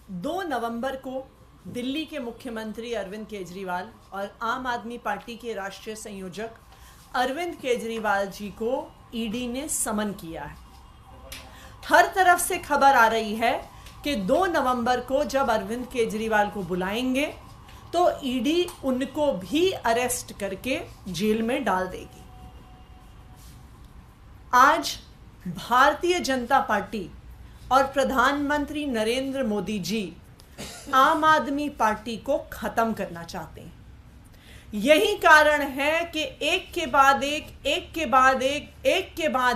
2 नवंबर को दिल्ली के मुख्यमंत्री अरविंद केजरीवाल और आम आदमी पार्टी के राष्ट्रीय संयोजक अरविंद केजरीवाल जी को ईडी ने समन किया है। हर तरफ से खबर आ रही है कि 2 नवंबर को जब अरविंद केजरीवाल को बुलाएंगे तो ईडी उनको भी अरेस्ट करके जेल में डाल देगी। आज भारतीय जनता पार्टी और प्रधानमंत्री नरेंद्र मोदी जी आम आदमी पार्टी को खत्म करना चाहते हैं। यही कारण है कि एक के बाद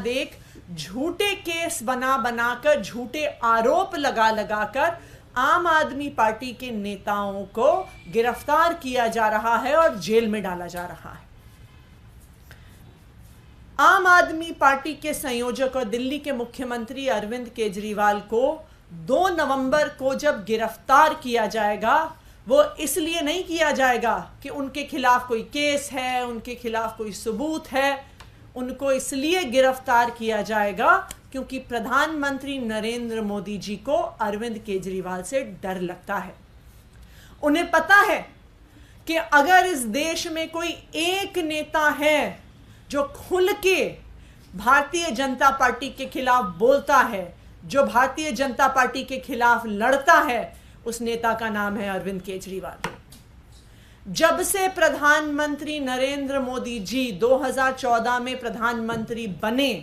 एक झूठे केस बनाकर झूठे आरोप लगाकर आम आदमी पार्टी के नेताओं को गिरफ्तार किया जा रहा है और जेल में डाला जा रहा है। आम आदमी पार्टी के संयोजक और दिल्ली के मुख्यमंत्री अरविंद केजरीवाल को 2 नवंबर को जब गिरफ्तार किया जाएगा, वो इसलिए नहीं किया जाएगा कि उनके खिलाफ कोई केस है, उनके खिलाफ कोई सबूत है। उनको इसलिए गिरफ्तार किया जाएगा क्योंकि प्रधानमंत्री नरेंद्र मोदी जी को अरविंद केजरीवाल से डर लगता है। उन्हें पता है कि अगर इस देश में कोई एक नेता है जो खुल के भारतीय जनता पार्टी के खिलाफ बोलता है, जो भारतीय जनता पार्टी के खिलाफ लड़ता है, उस नेता का नाम है अरविंद केजरीवाल। जब से प्रधानमंत्री नरेंद्र मोदी जी 2014 में प्रधानमंत्री बने,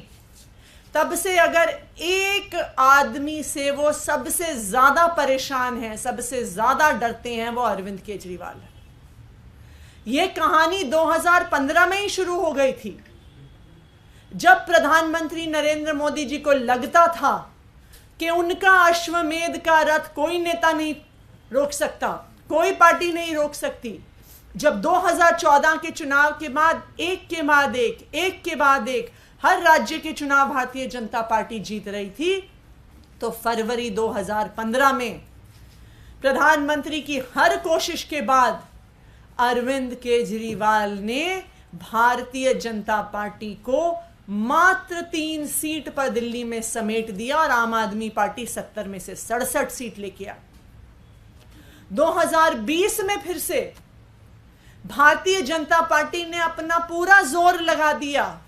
तब से अगर एक आदमी से वो सबसे ज्यादा परेशान है, सबसे ज्यादा डरते हैं, वो अरविंद केजरीवाल है। यह कहानी 2015 में ही शुरू हो गई थी, जब प्रधानमंत्री नरेंद्र मोदी जी को लगता था कि उनका अश्वमेध का रथ कोई नेता नहीं रोक सकता, कोई पार्टी नहीं रोक सकती। जब 2014 के चुनाव के बाद एक के बाद एक हर राज्य के चुनाव भारतीय जनता पार्टी जीत रही थी, तो फरवरी 2015 में प्रधानमंत्री की हर कोशिश के बाद अरविंद केजरीवाल ने भारतीय जनता पार्टी को मात्र 3 सीट पर दिल्ली में समेट दिया और आम आदमी पार्टी 70 में से 67 सीट लेके आ। 2020 में फिर से भारतीय जनता पार्टी ने अपना पूरा जोर लगा दिया,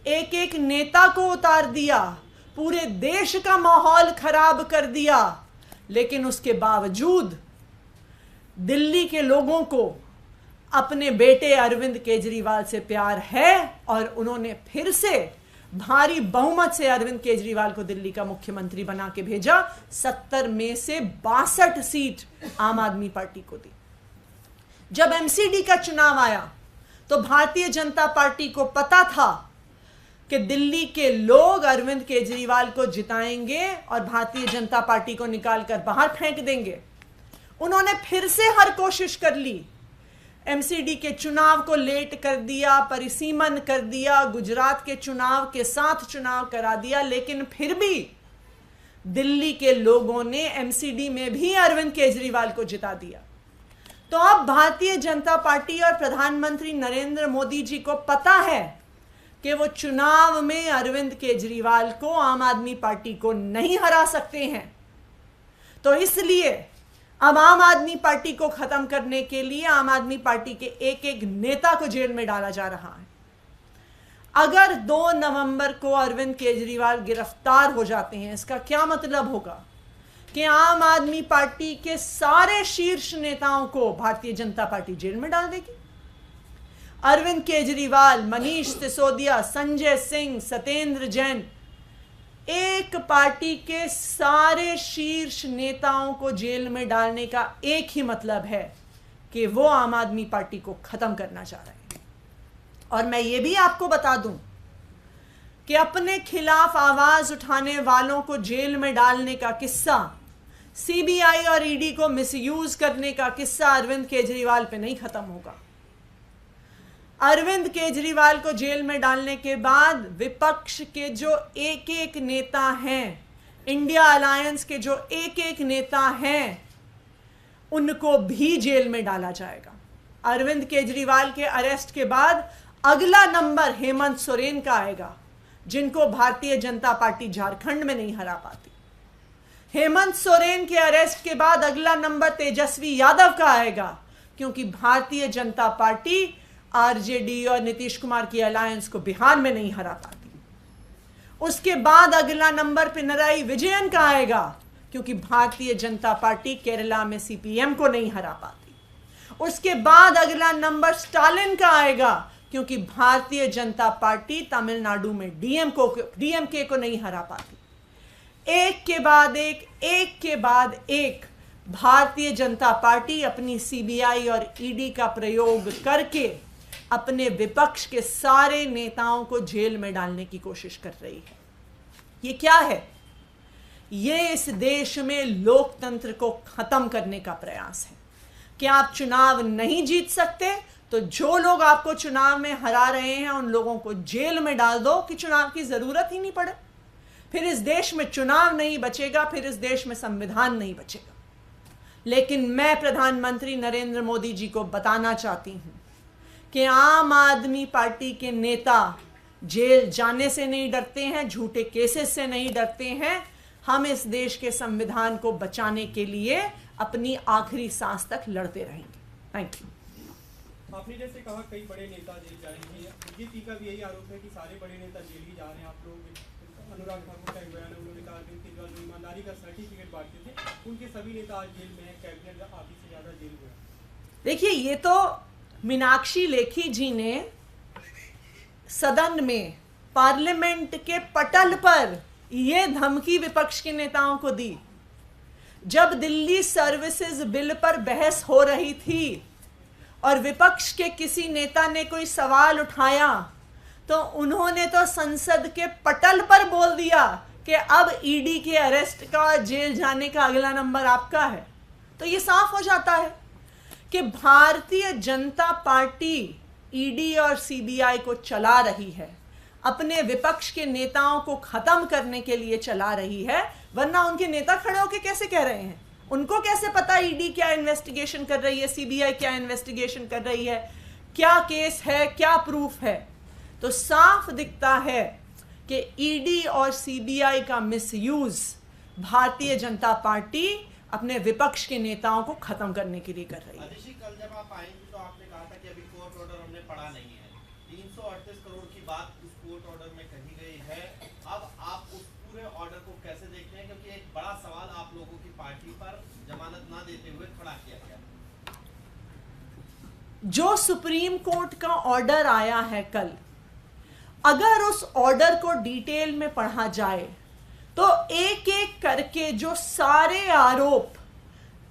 एक नेता को उतार दिया, पूरे देश का माहौल खराब कर दिया। लेकिन उसके बावजूद दिल्ली के लोगों को अपने बेटे अरविंद केजरीवाल से प्यार है और उन्होंने फिर से भारी बहुमत से अरविंद केजरीवाल को दिल्ली का मुख्यमंत्री बना के भेजा। 70 में से 62 सीट आम आदमी पार्टी को दी। जब एमसीडी का चुनाव आया तो भारतीय जनता पार्टी को पता था कि दिल्ली के लोग अरविंद केजरीवाल को जिताएंगे और भारतीय जनता पार्टी को निकालकर बाहर फेंक देंगे। उन्होंने फिर से हर कोशिश कर ली, एमसीडी के चुनाव को लेट कर दिया, परिसीमन कर दिया, गुजरात के चुनाव के साथ चुनाव करा दिया, लेकिन फिर भी दिल्ली के लोगों ने एमसीडी में भी अरविंद केजरीवाल को जिता दिया। तो अब भारतीय जनता पार्टी और प्रधानमंत्री नरेंद्र मोदी जी को पता है कि वो चुनाव में अरविंद केजरीवाल को, आम आदमी पार्टी को नहीं हरा सकते हैं। तो इसलिए अब आम आदमी पार्टी को खत्म करने के लिए आम आदमी पार्टी के एक नेता को जेल में डाला जा रहा है। अगर 2 नवंबर को अरविंद केजरीवाल गिरफ्तार हो जाते हैं, इसका क्या मतलब होगा कि आम आदमी पार्टी के सारे शीर्ष नेताओं को भारतीय जनता पार्टी जेल में डाल देगी। अरविंद केजरीवाल, मनीष सिसोदिया, संजय सिंह, सत्येंद्र जैन, एक पार्टी के सारे शीर्ष नेताओं को जेल में डालने का एक ही मतलब है कि वो आम आदमी पार्टी को खत्म करना चाह रहे हैं। और मैं ये भी आपको बता दूं कि अपने खिलाफ आवाज उठाने वालों को जेल में डालने का किस्सा, सीबीआई और ईडी को मिसयूज करने का किस्सा अरविंद केजरीवाल पे नहीं खत्म होगा। अरविंद केजरीवाल को जेल में डालने के बाद विपक्ष के जो एक नेता हैं, इंडिया अलायंस के जो एक नेता हैं, उनको भी जेल में डाला जाएगा। अरविंद केजरीवाल के अरेस्ट के बाद अगला नंबर हेमंत सोरेन का आएगा, जिनको भारतीय जनता पार्टी झारखंड में नहीं हरा पाती। हेमंत सोरेन के अरेस्ट के बाद अगला नंबर तेजस्वी यादव का आएगा, क्योंकि भारतीय जनता पार्टी आरजेडी और नीतीश कुमार की अलायंस को बिहार में नहीं हरा पाती। उसके बाद अगला नंबर पिनराई विजयन का आएगा, क्योंकि भारतीय जनता पार्टी केरला में सीपीएम को नहीं हरा पाती। उसके बाद अगला नंबर स्टालिन का आएगा, क्योंकि भारतीय जनता पार्टी तमिलनाडु में डीएमके को नहीं हरा पाती। एक के बाद एक भारतीय जनता पार्टी अपनी सीबीआई और ईडी का प्रयोग करके अपने विपक्ष के सारे नेताओं को जेल में डालने की कोशिश कर रही है। ये क्या है? ये इस देश में लोकतंत्र को खत्म करने का प्रयास है कि आप चुनाव नहीं जीत सकते तो जो लोग आपको चुनाव में हरा रहे हैं उन लोगों को जेल में डाल दो कि चुनाव की जरूरत ही नहीं पड़े। फिर इस देश में चुनाव नहीं बचेगा, फिर इस देश में संविधान नहीं बचेगा। लेकिन मैं प्रधानमंत्री नरेंद्र मोदी जी को बताना चाहती हूं कि आम आदमी पार्टी के नेता जेल जाने से नहीं डरते हैं, झूठे केसेस से नहीं डरते हैं। हम इस देश के संविधान को बचाने के लिए अपनी आखिरी सांस तक लड़ते रहेंगे। Thank you. आपने जैसे कहा कई बड़े नेता जेल जाएंगे, बीजेपी का भी यही आरोप है कि सारे बड़े नेता जेल ही जा रहे हैं। आप लोग अनुराग ठाकुर का बयान है, उन्होंने कहा अरविंद केजरीवाल जो ईमानदारी का सर्टिफिकेट बांटते थे उनके सभी नेता आज जेल में हैं, कैबिनेट आधी से ज्यादा जेल हुए। देखिए, ये तो मीनाक्षी लेखी जी ने सदन में पार्लियामेंट के पटल पर ये धमकी विपक्ष के नेताओं को दी। जब दिल्ली सर्विसेज बिल पर बहस हो रही थी और विपक्ष के किसी नेता ने कोई सवाल उठाया तो उन्होंने तो संसद के पटल पर बोल दिया कि अब ईडी के अरेस्ट का और जेल जाने का अगला नंबर आपका है। तो ये साफ हो जाता है कि भारतीय जनता पार्टी ईडी और सीबीआई को चला रही है, अपने विपक्ष के नेताओं को खत्म करने के लिए चला रही है। वरना उनके नेता खड़े होकर कैसे कह रहे हैं? उनको कैसे पता ईडी क्या इन्वेस्टिगेशन कर रही है, सीबीआई क्या इन्वेस्टिगेशन कर रही है, क्या केस है, क्या प्रूफ है? तो साफ दिखता है कि ईडी और सीबीआई का मिसयूज भारतीय जनता पार्टी अपने विपक्ष के नेताओं को खत्म करने के लिए कर रही है। कल जब आप आएंगे तो आपने कहा था कि अभी कोर्ट ऑर्डर हमने पढ़ा नहीं है। 338 करोड़ की बात उस कोर्ट ऑर्डर में कही गई है। अब आप उस पूरे ऑर्डर को कैसे देखते हैं, क्योंकि एक बड़ा सवाल आप लोगों की पार्टी पर जमानत ना देते हुए खड़ा किया गया। जो सुप्रीम कोर्ट का ऑर्डर आया है कल, अगर उस ऑर्डर को डिटेल में पढ़ा जाए तो एक एक करके जो सारे आरोप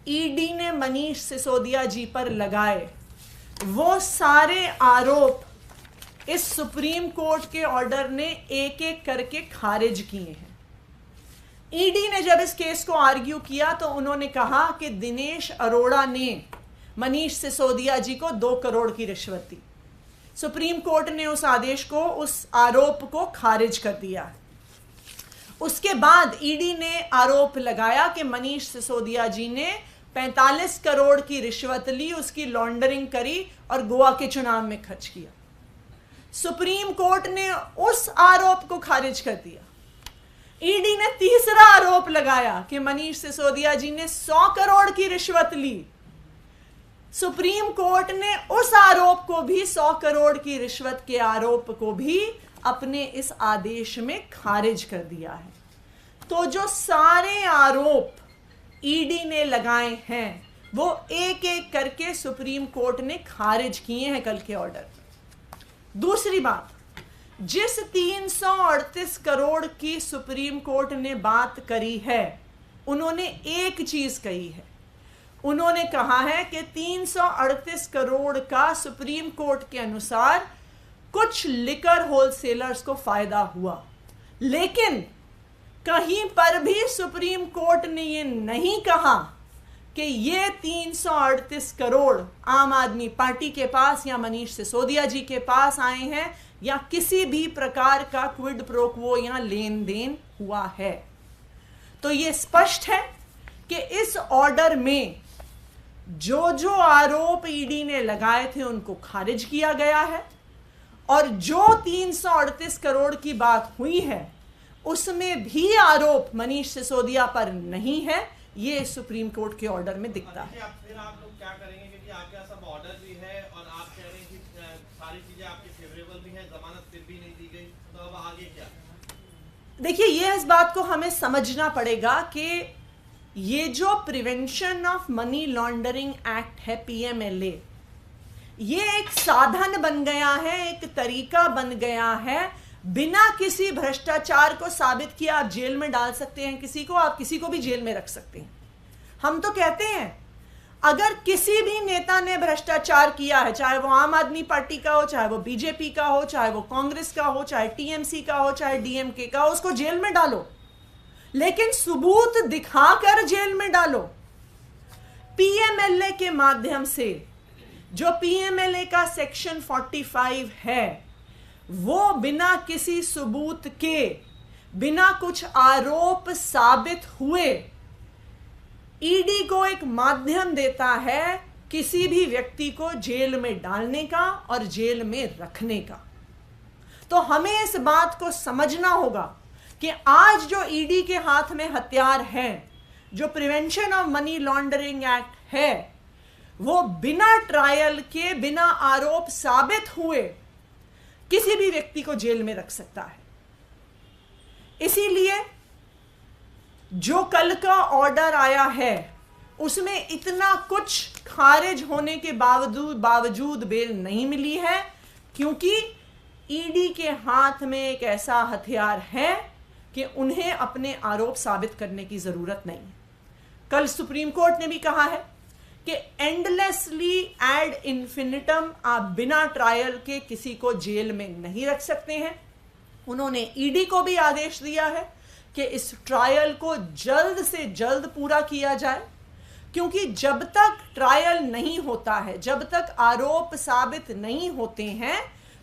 ईडी ने मनीष सिसोदिया जी पर लगाए, वो सारे आरोप इस सुप्रीम कोर्ट के ऑर्डर ने एक एक करके खारिज किए हैं। ईडी ने जब इस केस को आर्ग्यू किया तो उन्होंने कहा कि दिनेश अरोड़ा ने मनीष सिसोदिया जी को 2 करोड़ की रिश्वत दी। सुप्रीम कोर्ट ने उस आदेश को, उस आरोप को खारिज कर दिया। उसके बाद ईडी ने आरोप लगाया कि मनीष सिसोदिया जी ने 45 करोड़ की रिश्वत ली, उसकी लॉन्ड्रिंग करी और गोवा के चुनाव में खर्च किया। सुप्रीम कोर्ट ने उस आरोप को खारिज कर दिया। ईडी ने तीसरा आरोप लगाया कि मनीष सिसोदिया जी ने 100 करोड़ की रिश्वत ली। सुप्रीम कोर्ट ने उस आरोप को भी, 100 करोड़ की रिश्वत के आरोप को भी अपने इस आदेश में खारिज कर दिया है। तो जो सारे आरोप ईडी ने लगाए हैं वो एक एक करके सुप्रीम कोर्ट ने खारिज किए हैं कल के ऑर्डर। दूसरी बात, जिस 338 करोड़ की सुप्रीम कोर्ट ने बात करी है, उन्होंने एक चीज कही है। उन्होंने कहा है कि 338 करोड़ का सुप्रीम कोर्ट के अनुसार कुछ लिकर होलसेलर्स को फायदा हुआ, लेकिन कहीं पर भी सुप्रीम कोर्ट ने यह नहीं कहा कि ये 338 करोड़ आम आदमी पार्टी के पास या मनीष सिसोदिया जी के पास आए हैं या किसी भी प्रकार का क्विड प्रो क्वो या लेन देन हुआ है। तो ये स्पष्ट है कि इस ऑर्डर में जो जो आरोप ईडी ने लगाए थे उनको खारिज किया गया है और जो 338 करोड़ की बात हुई है उसमें भी आरोप मनीष सिसोदिया पर नहीं है, ये सुप्रीम कोर्ट के ऑर्डर में दिखता है। फिर आप लोग क्या करेंगे, क्योंकि आपके पास अब ऑर्डर भी है और आप कह रहे हैं कि सारी चीजें आपके फेवरेबल भी हैं, जमानत फिर भी नहीं दी गई, तो अब आगे क्या? देखिए, ये इस बात को हमें समझना पड़ेगा कि ये जो prevention of money laundering act है, पीएमएलए, ये एक साधन बन गया है, एक तरीका बन गया है। बिना किसी भ्रष्टाचार को साबित किए आप जेल में डाल सकते हैं किसी को, आप किसी को भी जेल में रख सकते हैं। हम तो कहते हैं अगर किसी भी नेता ने भ्रष्टाचार किया है, चाहे वो आम आदमी पार्टी का हो, चाहे वो बीजेपी का हो, चाहे वो कांग्रेस का हो, चाहे टीएमसी का हो, चाहे डीएमके का हो, उसको जेल में डालो, लेकिन सबूत दिखाकर जेल में डालो। पीएमएलए के माध्यम से, जो पीएमएलए का सेक्शन 45 है, वो बिना किसी सबूत के, बिना कुछ आरोप साबित हुए ईडी को एक माध्यम देता है किसी भी व्यक्ति को जेल में डालने का और जेल में रखने का। तो हमें इस बात को समझना होगा कि आज जो ईडी के हाथ में हथियार है, जो prevention of money laundering act है, वो बिना ट्रायल के, बिना आरोप साबित हुए किसी भी व्यक्ति को जेल में रख सकता है। इसीलिए जो कल का ऑर्डर आया है उसमें इतना कुछ खारिज होने के बावजूद बेल नहीं मिली है, क्योंकि ईडी के हाथ में एक ऐसा हथियार है कि उन्हें अपने आरोप साबित करने की जरूरत नहीं है। कल सुप्रीम कोर्ट ने भी कहा है कि एंडलेसली एड इन्फिनिटम आप बिना ट्रायल के किसी को जेल में नहीं रख सकते हैं। उन्होंने ईडी को भी आदेश दिया है कि इस ट्रायल को जल्द से जल्द पूरा किया जाए, क्योंकि जब तक ट्रायल नहीं होता है, जब तक आरोप साबित नहीं होते हैं,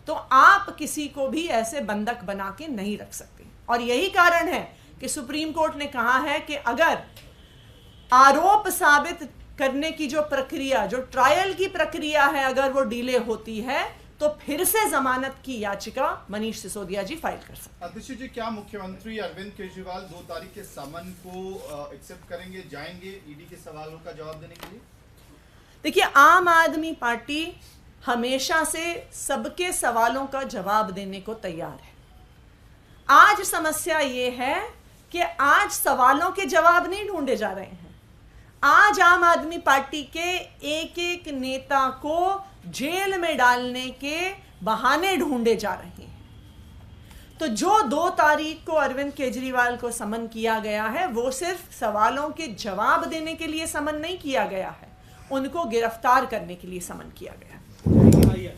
तो आप किसी को भी ऐसे बंधक बना के नहीं रख सकते। और यही कारण है कि सुप्रीम कोर्ट ने कहा है कि अगर आरोप साबित करने की जो प्रक्रिया, जो ट्रायल की प्रक्रिया है, अगर वो डिले होती है तो फिर से जमानत की याचिका मनीष सिसोदिया जी फाइल कर सकते हैं। अध्यक्ष जी, क्या मुख्यमंत्री अरविंद केजरीवाल 2 तारीख के समन को एक्सेप्ट करेंगे, जाएंगे ईडी के सवालों का जवाब देने के लिए? देखिए, आम आदमी पार्टी हमेशा से सबके सवालों का जवाब देने को तैयार है। आज समस्या ये है कि आज सवालों के जवाब नहीं ढूंढे जा रहे हैं। आज आम आदमी पार्टी के एक एक नेता को जेल में डालने के बहाने ढूंढे जा रहे हैं। तो जो 2 तारीख को अरविंद केजरीवाल को समन किया गया है, वो सिर्फ सवालों के जवाब देने के लिए समन नहीं किया गया है, उनको गिरफ्तार करने के लिए समन किया गया है।